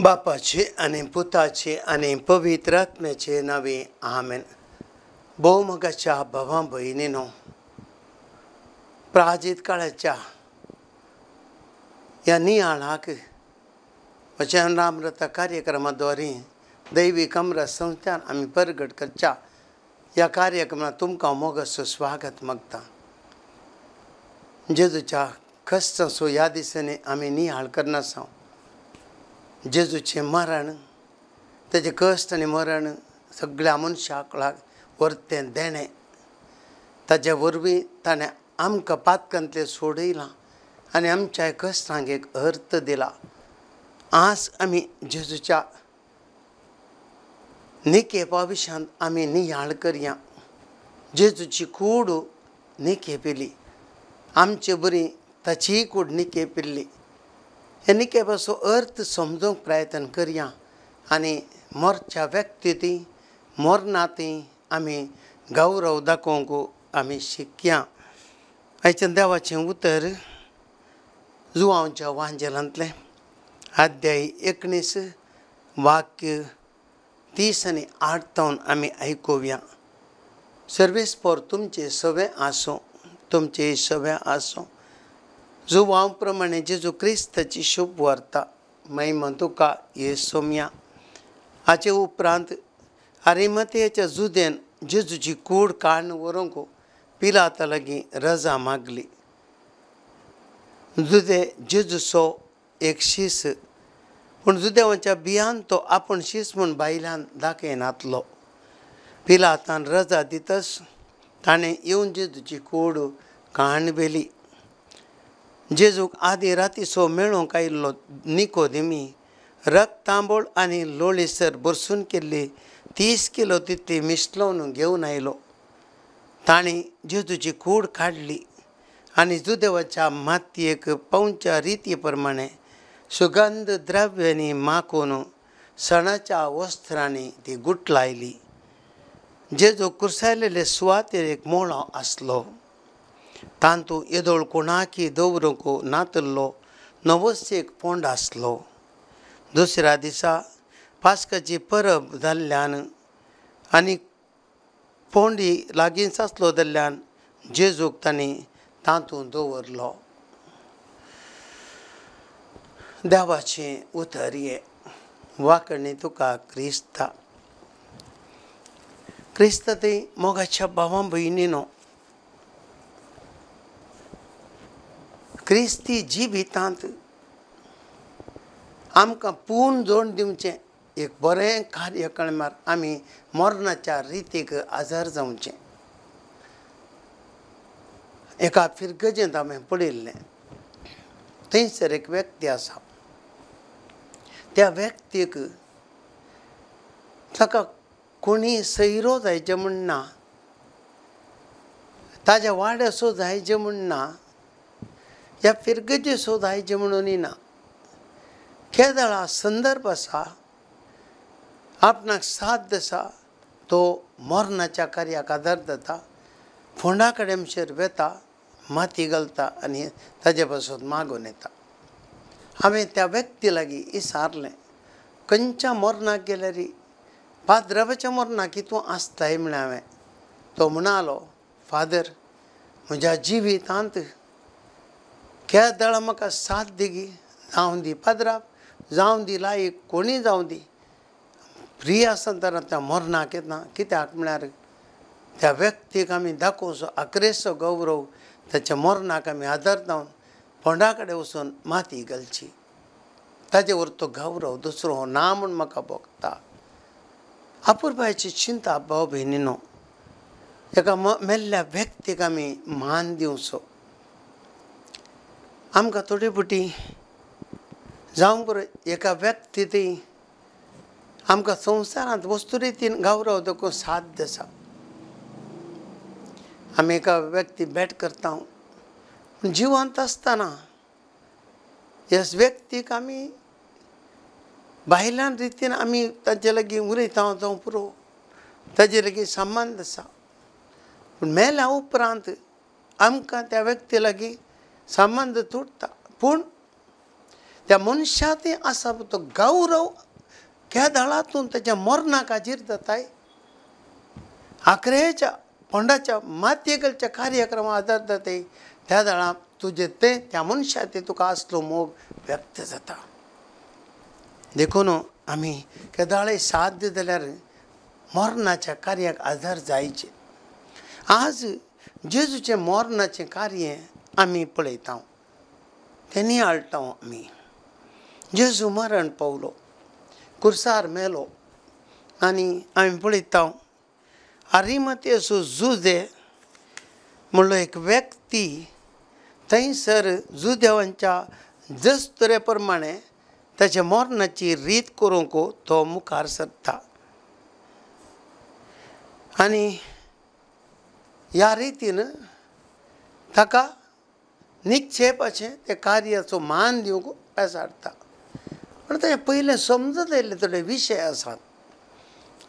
बापाचे आणि पुताचे आणि पवित्र आत्म्याचे नावे आमेन. बहुमगाच्या भावा बहिणीनो, प्राचीन काळाच्या या नियाळाक वचनामृत कार्यक्रमाद्वारे दैविक अमृत संस्थान आम्ही प्रगट करच्या या कार्यक्रमात तुमका मोगस स्वागत मागता. जेजूच्या कष्ट सो या दिशेने आम्ही निहाळ करणार आहोत. जेजूचे मरण, त्याचे कष्ट आणि मरण सगळ्या मनशाक वर्ते देणे, ताच्या वरवीं ताणें आमकां पातकांतले सोडयलां आनी आमच्या कश्टांक एक अर्थ दिला. आज आमी जेजूच्या निकेपा विशयांत आमी नियाळ करया. जेजूची कूड निकेपिल्ली, आमचे बरी ताची कूड निकेपिल्ली. हे निकेपाचो अर्थ समजूंक प्रयत्न करया आनी मोरच्या व्यक्ती ती मोरना ती आमी गौरव दाखोवंक आमी शिकया. आयच्या देवाचें उतर जुवांवच्या वांजेलांतलें अध्याय 19 वाक्य 30 आनी 8 आमी आयकुया. सर्वेस्पर तुमचे सवे आसूं, तुमचे सवे आसूं. जुवांव प्रमाणे जेजू क्रिस्ताची शुभ वार्ता महिमा तुका येसोम्या. हाचे उपरांत अरिमथेच्या जुदेन जेजूची कूड काडून व्हरूंक पिलाता लागीं रजा मागली. जुदे जेजूचो एक शीस, पूण जुदेवाच्या बियान तो आपूण शीस म्हूण बायलान दाखयनातलो. पिलातान रजा दितच ताणें येवन जेजूची कूड काण व्हेली. जेजूक आदी रातीचो मेळूंक आयिल्लो निकोदेमी रक्तांबोळ आनी लोळीसर बरसून केल्ली 30 किलो तितली मिसळून घेवन आयलो. ताणें जेजूची कूड काडली आनी जुदेवाच्या मातयेक पौंच्या रिती प्रमाणे सुगंध द्रव्यांनी माखून सणाच्या वस्त्रांनी ती गुटलायली. जेजू कुर्सायलेले सुवातेर एक मोळो आसलो. तांतू येदोळ कोणाकी दवरूंक नातल्लो नवस एक पोंड आसलो. दुसऱ्या दिसा पास्काची परब जाल्ल्यान आनी पोंडी लागींच आसलो जाल्ल्यान जेजूक तांणी तांतूं दवरलो. देवाचें उतर हे वाकणी तुका क्रिस्ता. क्रिस्त ती मोगाच्या भावा भयणीनो, क्रिस्ती जिवितांत आमकां पूर्ण जोड दिवचें एक बरें कार्य करण्यार आमी मरणाच्या रितीक आजार जावचें. एका फिरगजेंत हांवें पळयल्लें, थंयसर एक व्यक्ती आसा. त्या व्यक्तीक ताका कोणी सैरो जायचें म्हण ना, ताज्या वाड्याचो जायचें म्हण ना, ह्या फिरगजेचो जायचें म्हणूनय ना. केदळा संदर्भ आसा, आपणाक साथ आसा, तो मरणाच्या कार्याक आदार जाता, फोंडा कडेन वेता, माती घालता आनी ताजे पासून मागून येता. हांवें त्या व्यक्ती लागीं विचारलें, खंयच्या मरणाक गेल्यार पाद्रवाच्या मरणाक कितू आसताय म्हळें हांवें. तो म्हणालो, फादर, म्हज्या जिवितांत केदळा म्हाका साथ दिगी, जावं दी पाद्राक, जावं दी लायक कोणी जावं दी, फ्री आसतना त्या मरणाक येता. कित्याक म्हळ्यार त्या व्यक्तीक आमी दाखोवचो अक्रेचो गौरव, त्याच्या मरणाक आमी आदार जावन फोंडा कडेन वचून माती घालची. ताजे वर तो गौरव दुसरो ना म्हूण म्हाका भोगता. अपुरबायची चिंता भाव भयणीनो, एका मेल्ल्या व्यक्तीक आमी मान दिवचो. आमकां थोडी बुटी जावंक बरो एका व्यक्ती ती आमकां संवसारांत वस्तू रितीन गौरव दाखोवन साध्य आसा. आमी एका व्यक्ती भेट करता, पूण जिवंत आसतना ह्या व्यक्तीक आमी भायल्यान रितीन आमी ताचे लागीं उलयता जावं पुरो, ताजे लागीं संबंद आसा. पूण मेल्या उपरांत आमकां त्या व्यक्ती लागीं संबंद तुटता. पूण त्या मनशांनी असा तो गौरव केदाळातून त्याच्या मरणाकाचेर जाताय. आखरेच्या पंडाच्या मातयेकलच्या कार्यक्रमां आदार जाताय त्या दाळा तुजे ते त्या मनशाचे तुका असलो मोग व्यक्त जाता. देखून आमी केदाळे साध्य जाल्यार मरणाच्या कार्याक आदार जायचे. आज जेजूचे मरणाचें कार्य आमी पळयता, तें नियाळटा आमी. जेजू मरण पावलो, कुर्सार मेलो आनी आमी पळयता अरिमथेयेचो जुदे म्हणलो एक व्यक्ती थंयसर जुदेवांच्या दस्तुरे प्रमाणे ताच्या मरणाची रीत करूंक तो मुखार सरता. आनी ह्या रितीन ताका निक्षेपाचें ते कार्याचो मान दिवंक पेसाडटा. पण ताचे पयलें समजत येयल्ले थोडे विशय आसात.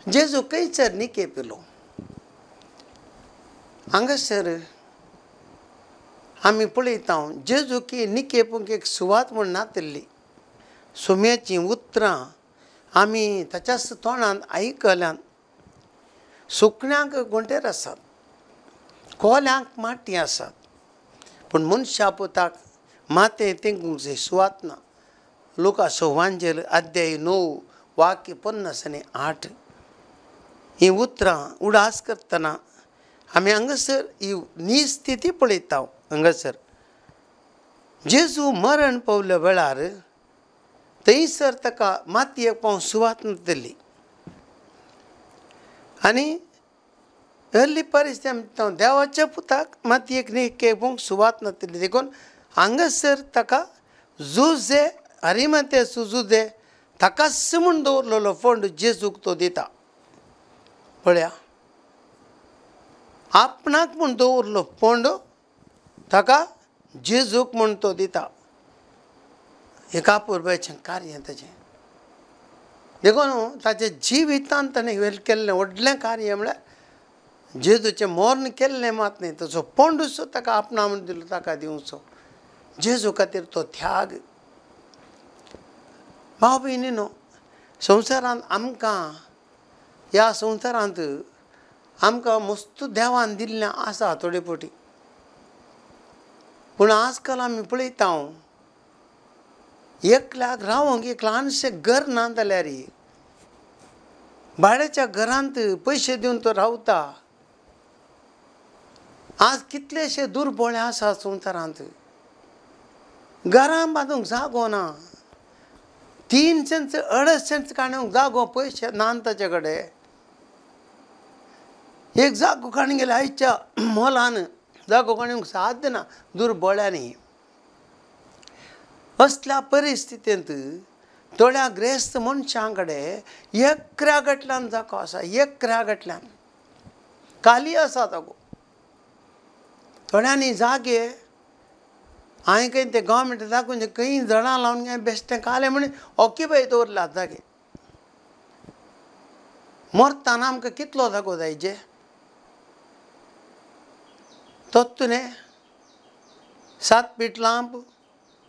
जेजू खंयसर निकेप येयलो, हांगासर आमी पळयता जेजू की निकेपूंक एक सुवात म्हूण नातिल्ली. सुम्याचीं उतरां आमी ताच्याच तोंडांत आयकल्यांत. सुकण्यांक गोंटेर आसात, कोल्यांक माटी आसात, पूण मनशा पुताक माते तेंकूंक सुवात ना. लुकाचो वांजेल अध्याय 9 वाक्य 50 आनी 8. हीं उतरां उडास करतना आमी हांगासर ही निस्थिती पळयता. हांगासर जेजू मरण पावल्या वेळार थंयसर ताका मातयेक पावूंक सुवात नातिल्ली. आनी हल्ली परिस्थिती देवाच्या पुताक मातयेक निकेपूंक सुवात नातिल्ली. देखून हांगासर ताका जुजे अरिमथेयेचो जुदे ताकाच म्हूण दवरलेलो फंड जेजूक तो दिता. पळया, आपणाक म्हूण दवरलो फंड ताका जेजूक म्हूण तो दिता. एका पुरबायचें कार्य ताचें. देखून ताच्या जिवितांत ताणें केल्लें व्हडलें कार्य म्हळ्यार जेजूचें मरण केल्लें मात न्ही, ताचो फंडूच ताका आपणा म्हूण दिलो ताका दिवचो. जेजू खातीर तो त्याग. भाव भयणीनो, संवसारांत आमकां ह्या संवसारांत आमकां मस्त देवान दिल्लें आसा थोडे फावटी. पूण आजकाल आमी पळयता एकल्याक रावंक एक ल्हानशें घर ना जाल्यार भाड्याच्या घरांत पयशे दिवन तो रावता. आज कितलेशे दुर्बळे आसा संवसारांत. घरां बांदूंक जागो ना. 3 सेंट 2.5 सेंट काडूंक जागो पयशे ना ताचे कडेन. एक जागो काडून गेले आयच्या मोलान जागो काडूंक साध्य ना दुर्बळ्यांनी. असल्या परिस्थितींत थोड्या ग्रेस्त मनशां कडेन एकऱ्या गटल्यान जागो आसा. एकऱ्या गटल्यान खाली आसा जागो. थोड्यांनी जागे हांवें खंय ते गव्हर्मेंट दाखोवन खंय जडां लावन काय बेश्टें काले म्हणून ऑक्युपाय दवरल्यात जागे. मरतना आमकां कितलो जागो जाय जे तोच न्ही. 7 फीट लांब,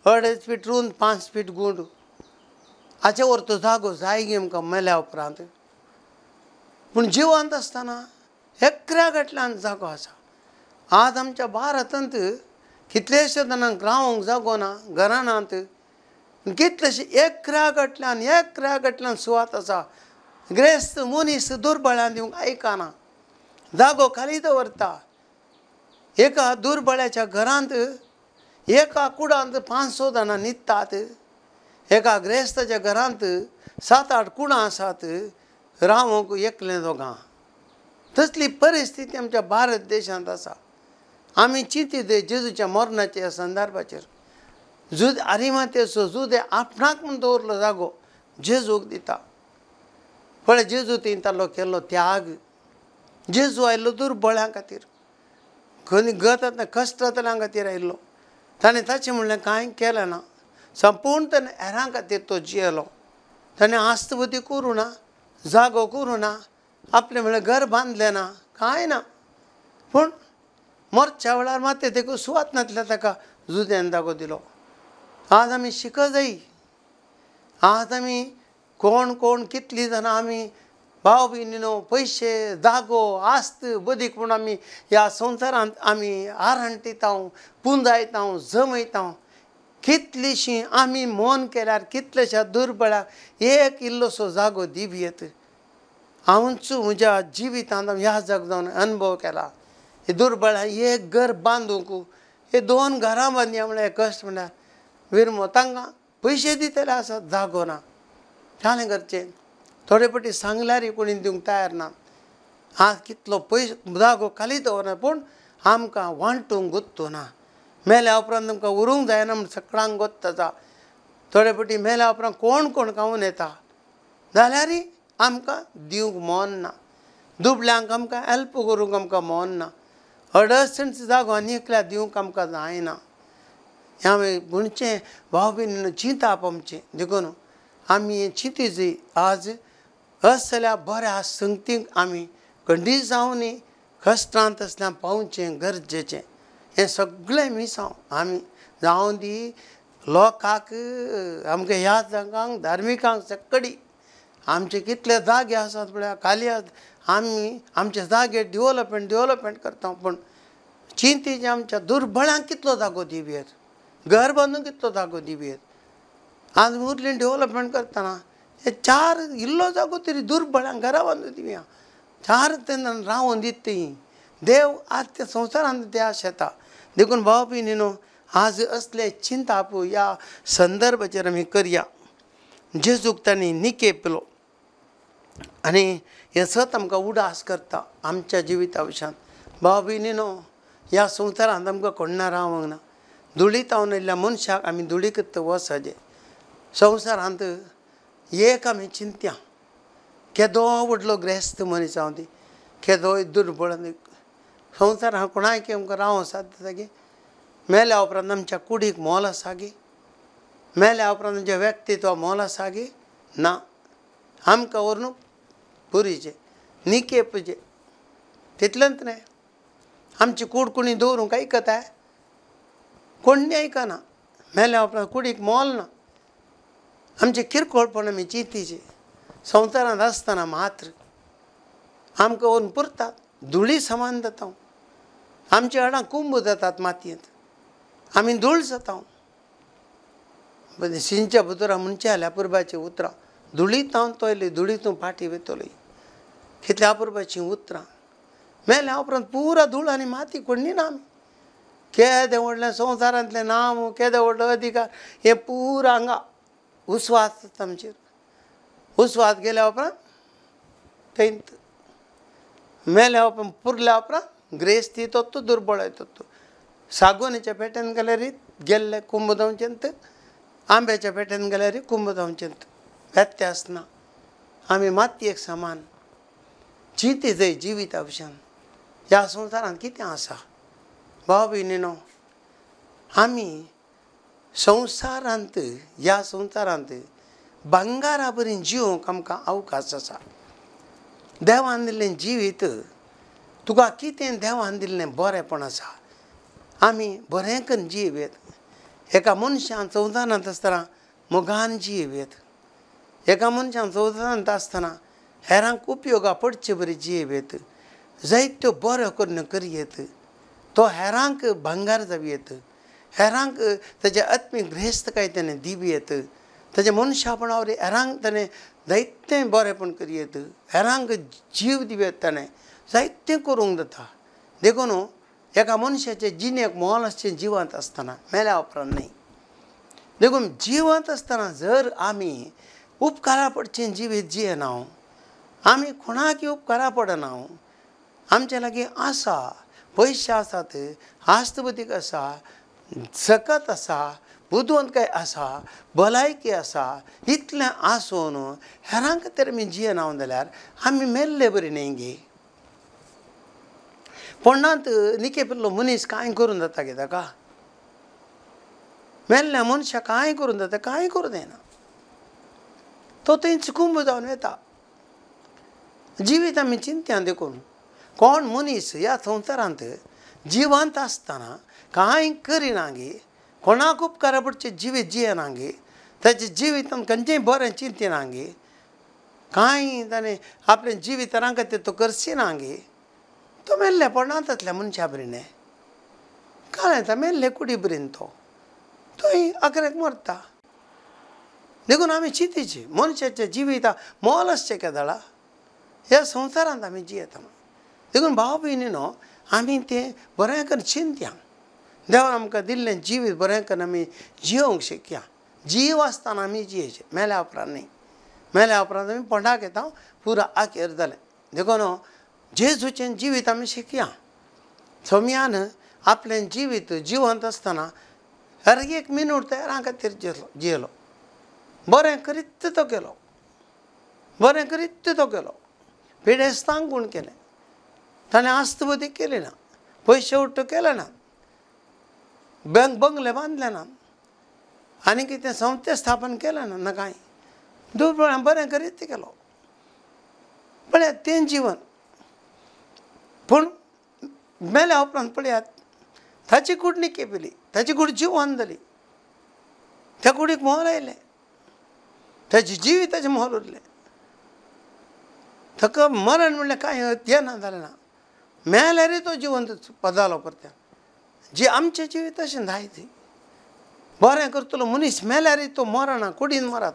2.5 फीट रुंद, 5 फीट गुंड. हाचे वर तो जागो जाय गे आमकां मेल्या उपरांत. पूण जिवंत आसतना एकऱ्या गटल्यान जागो आसा. आज आमच्या भारतांत कितलेशे जाणांक रावंक जागो ना, घरां नात. कितलेशे एकऱ्या गटल्यान सुवात आसा. ग्रेस्त मनीस दुर्बळ्यां दिवंक आयकना, जागो खाली दवरता. एका दुर्बळ्याच्या घरांत एका कुडांत 500 जाणां न्हिदतात. एका ग्रेस्ताच्या घरांत 7-8 कुडां आसात. रावंक एकलें दोगां. तसली परिस्थिती आमच्या भारत देशांत आसा. आमी चिंतीत जेजूच्या मरणाच्या संदर्भाचेर. जुद अरिमथेयेचो जुदे आपणाक म्हूण दवरलो जागो जेजूक दिता. पळय, जेजू तालो केल्लो त्याग. जेजू आयल्लो दुर्बळ्यां खातीर, खंय गत कश्टांतल्या खातीर आयिल्लो. ताणें ताचें म्हणलें कांय केलें ना. संपूर्ण ताणें हेरां खातीर तो जियेलो. ताणें आस्तवदी करूं ना, जागो करूं ना, आपलें म्हणलें घर बांदलें ना, कांय ना. पूण मरच्या वेळार मात देखून सुवात नासल्या ताका जुद्यान जागो दिलो. आज आमी शिकत जाय आज आमी कोण कोण कितली जाणां आमी भाव भयणीनो पैसे जागो आस्त बदीक म्हूण आमी ह्या संवसारांत आमी आरांटिता पुंजायता जमयता कितलीशीं आमी मोन केल्यार कितलेशा दुर्बळाक एक इल्लोसो जागो दिवयेत हांवूच म्हज्या जिवितांत ह्या जगदान अनुभव केला हे दुर्बळाक एक घर बांदूंक हे 2 घरां बांदया म्हळ्यार कश्ट म्हळ्यार विरमो तांकां पयशे दितले आसात जागो ना जालें करचें थोडे फावटी सांगल्यार कोणी दिवंक तयार ना आज कितलो पयसो जागो खाली दवरना पूण आमकां वांटूंक गुत्तो ना मेल्या उपरांत आमकां उरूंक जायना म्हण सगळ्यांक गोत्त आसा थोडे फावटी मेल्या उपरांत कोण कोण खावून येता जाल्यारय आमकां दिवंक मोन ना दुबळ्यांक आमकां हेल्प करूंक आमकां मोन ना अडचणीचो जागो आनी एकल्याक दिवंक आमकां जायना हांवें म्हणचें भाव भयणीनो चिंतप आमचें देखून आमी चिंतीची आज असल्या बऱ्या संगतीक आमी खंडीत जावनी कश्टांत असल्यार पावचें गरजेचें हें सगळें मिसांव आमी जावं दी लोकांक आमकां ह्या जगांक धार्मिकांक सगळी आमचे कितले जागे आसात म्हळ्यार खाली आमी आमचे जागे डेवलपमेंट करता पूण चिंतेचें आमच्या दुर्बळांक कितलो जागो दिवयेत घर बांदूंक कितलो जागो दिवयेत आज उरलीं डेवलपमेंट करतना हे 4 इल्लो जागो तरी दुर्बळांक घरा बांदून दिवया 4 तेन्ना रावून दिता देव आज त्या संवसारांत ते शेता देखून भाव भयणीनो आज असले चिंताप ह्या संदर्भाचेर आमी करया जेजूक तांणी निकेपलो आनी हें सत आमकां उडास करता आमच्या जिविता विशयांत भाव भयणीनो ह्या संवसारांत आमकां कोण्णा रावंक ना धुळीतावन आयिल्ल्या मनशाक आमी धुळीकत वचचें संवसारांत एक आमी चिंत्या केदो व्हडलो ग्रेस्त मनीस हांव ती केदोय दुर्बळ संवसारांत कोणायक आमकां रावंक साध्य आसा गे मेल्या उपरांत आमच्या कुडीक मोल आसा गे मेल्या उपरांत आमच्या व्यक्तित्वाक मोल आसा गे ना आमकां व्हरून पुरीचें निकेपचें तितलेंच न्हय आमची कूड कोणी दवरूंक आयकताय कोणी आयकना मेल्या उपरांत कुडीक मोल ना आमचें किरकोळपण आमी चिंतीचें संवसारांत आसतना मात्र आमकां व्हरून पुरतात धुळी समान जाता आमच्या हाडांक कुंभ जातात मातयेंत आमी धूळ जाता सिंच्या भितर म्हणचे जाल्यार अपुरबाचीं उतरां धुळीतावन तोयली धुळीतून फाटी वयतली कितल्या अपुरबाचीं उतरां मेल्या उपरांत पुरा धूळ आनी माती कोणी ना आमी केदें व्हडलें संवसारांतलें नांव केदें व्हडलो अधिकार हें पुरा हांगा उस्वास जाता आमचेर उस्वास गेल्या उपरांत थंयत मेल्या उपरांत पुरल्या उपरांत ग्रेस्ती तो दुर्बळ येतो सागोनीच्या पेट्यान गेल्यार गेल्ले कुंभ जावचेंत आंब्याच्या पेट्यान गेल्यार कुंभ जावचेंत व्यत्यास ना आमी मातयेक समान चिंती जाय जिविता विशयान ह्या संवसारांत कितें आसा भाव भयणीनो आमी संवसारांत ह्या संवसारांत भांगारा बरी जिवंक आमकां अवकाश आसा देवान दिल्लें जिवीत तुका कितें देवान दिल्लें बरेंपण आसा आमी बरें करून जियेत एका मनशान संवसारांत आसतना मोगान जियेत एका मनशान संवसारांत आसतना हेरांक उपयोगा पडचे बरी जियेत जायत्यो बऱ्यो करून करयेत तो हेरांक भांगार जावयेत हेरांक ताचे आत्मीक ग्रेस्तकाय ताणें दिवयेत ताच्या मनशापणा वरवीं हेरांक ताणें जायतें बरेंपण करयेत हेरांक जीव दिवयेत ताणें जायतें करूंक जाता देखून एका मनशाचे जिणेक मोल आसचें जिवंत आसतना मेल्या उपरांत न्हय देखून जिवंत आसतना जर आमी उपकारा पडचें जिवीत जियेना आमी कोणाकय उपकारा पडना आमचे लागीं आसा पयशे आसात आस्तबदीक आसा सकत आसा बुदवंतकाय आसा भलायकी आसा इतलें आसून हेरां खातीर आमी जियेना जाल्यार आमी मेल्ले बरी न्हय गे पोरणांत निकेपिल्लो मनीस कांय करून जाता गे ताका मेल्ल्या मनशाक कांय करून जाता कांय करूं जायना तो थंयच कुंभ जावन येता जिवीत आमी चिंत्यान देखून कोण मनीस ह्या संवसारांत जिवंत आसतना कांय करिना गे कोणाक उपकारा पडचें जिवीत जियेना गे त्याचे जिवितान खंयचेय बरें चिंतिनांगे कांय ताणें आपल्या जिवितान खातीर तो करचिनांगे तो मेल्ले पडनातल्या मनशा बरीने कळ्ळें ता मेल्ले कुडी बरीन तोय अकरेक मरता देखून आमी चिंतीचे मनशाच्या जिविता मोल आसचें केदळा ह्या संवसारांत आमी जियेता देखून भाव भयणीनो आमी तें बरें करून चिंतया देवान आमकां दिल्लें जिवीत बरें करून आमी जियोंक शिकया जीव आसतना आमी जियेचे मेल्या उपरांत न्ही मेल्या उपरांत आमी पोंडाक येता पुरो आखेर जालें देखून जेजूचें जिवीत आमी शिकया सोम्यान आपलें जिवीत जिवंत आसतना हर एक मिनूट तेरा खातीर जियेलो बरें करीत तो केलो बरें करीत तो केलो पिडेस्तांक गूण केलें ताणें आस्तवदी केली ना पयशे उट्ट केले ना बंगले बांदले ना आनी कितें संस्थे स्थापन केलें ना कांय दुबळ्यां बरें करीत केलो पळयात तें जिवन पूण मेल्या उपरांत पळयात ताची कूड निके पेली ताची कूड जिवन जाली त्या कुडीक मोल आयलें ताचे जिविताचें मोल उरलें ताका मरण म्हणलें कांय हें ना जालें ना मेल्यारय तो जिवंत जालो परत्यान जी आमचें जिवीत अशें जाय ती बरें करतलो मनीस मेल्यारय तो मरना कुडीन मरात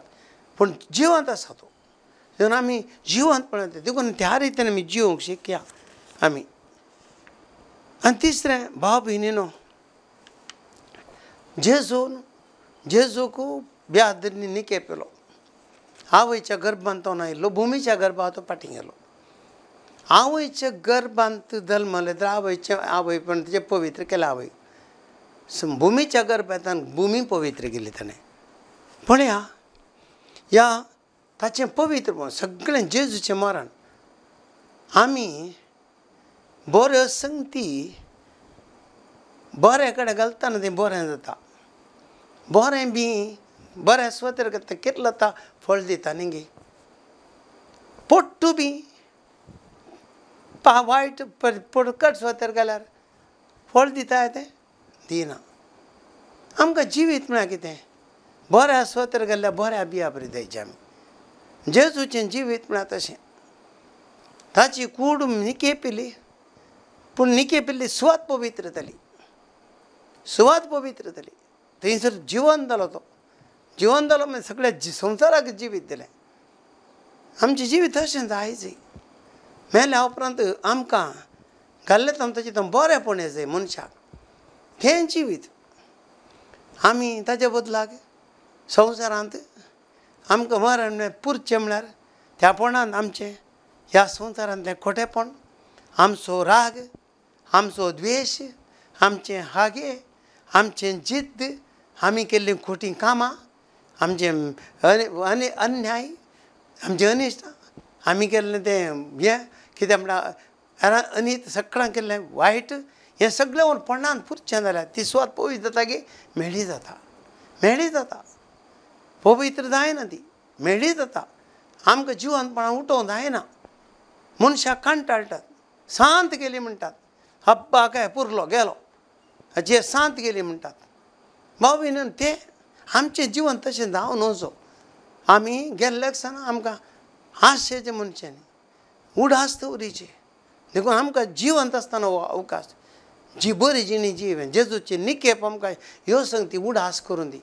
पूण जिवंत आसा तो देखून आमी जिवंतपणां देखून त्या रितीन आमी जिवंक शिकया आमी आनी तिसरें भाव भयणीनो जेजूक ब्यादनी निके पेलो आवयच्या गर्भांत तो नायिल्लो भुमीच्या गर्भांत तो फाटीं गेलो आवयच्या गर्भांत जल्मले तर आवय पण तेजे पवित्र केलें आवय भुमीच्या गर्भांतल्यान भुमी पवित्र केली ताणें पळया ह्या ताचें पवित्र सगळें जेजूचें मरण आमी बऱ्यो संगती बरे कडेन घालतना तें बरें जाता बरें बी बरें स्वतर करता कितलो जाता फळ दिता न्ही गे पोट्टू बी वायट पडकट स्वतर केल्यार फळ दिता तें दिना आमकां जिवीत म्हळ्यार कितें बऱ्या स्वतर केल्ल्या बऱ्या बिया बरी द्यायचें आमी जेजूचें जिवीत म्हळ्यार तशें ताची कूड निके पेली पूण निके पेल्ली सुवात पवित्र जाली सुवात पवित्र जाली थंयसर जिवन जालो तो जिवन जालो म्हणजे सगळ्या संवसाराक जिवीत दिलें आमचें जिवीत अशें जायचें मेल्या उपरांत आमकां घाल्लें ताचें तो बरेंपण जाय मनशाक हें जिवीत आमी ताचे बदलाक संवसारांत आमकां मरण पुरचें म्हळ्यार त्यापणान आमचें ह्या संवसारांतलें खोटेपण आमचो राग आमचो द्वेश आमचें हागे आमचें जिद्द आमी केल्लीं खोटीं कामां आमचें अन्याय आमचें अनिश्ट आमी केल्लें तें हें कितें म्हळ्यार अनित सगळां केल्लें वायट हें सगळें पणान पुरचें जाल्यार ती सुवात पवित्र जाता गे मेळ्ळी जाता पवित्र जायना ती मेळ्ळी जाता आमकां जिवंतपणां उठोवंक जायना मनशाक कांटाळटात सांत गेली म्हणटात हब्बा काय पुरलो गेलो जे सांत गेली म्हणटात भाव भयणीन तें आमचें जिवन तशें जावं नजो आमी गेल्ले दिसाना आमकां हास्याचें मनशांनी उडास दवरीचे देखून आमकां जिवंत आसतना हो अवकाश जी बरी जिणी जिवें जेजूची निकेप आमकां ह्यो संगती उडास करून दी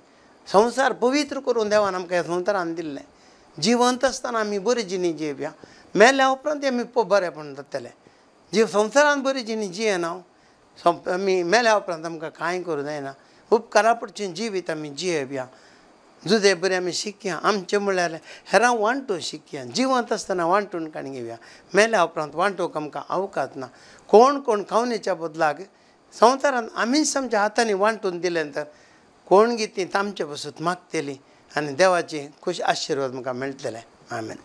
संवसार पवित्र करून देवान आमकां ह्या संवसारान दिल्लें जिवंत आसतना आमी बरी जिणी जियेवया मेल्या उपरांत आमी बरेपण जातलें जी संवसारान बरी जिणी जियेना आमी मेल्या उपरांत आमकां कांय करूं जायना उपकारा पडचें जिवीत आमी जियेवया जुदे बरें आमी शिकया आमचें म्हळ्यार हेरांक वांटून शिकया जिवंत आसतना वांटून काणी घेवया मेल्या उपरांत वांटूंक आमकां अवकाश ना कोण खावनेच्या बदलाक संवसारांत आमीच आमच्या हातांनी वांटून दिलें नंतर कोण गी ती तामचे पासून मागतली आनी देवाची खूश आशिर्वाद म्हाका मेळटले आमेन.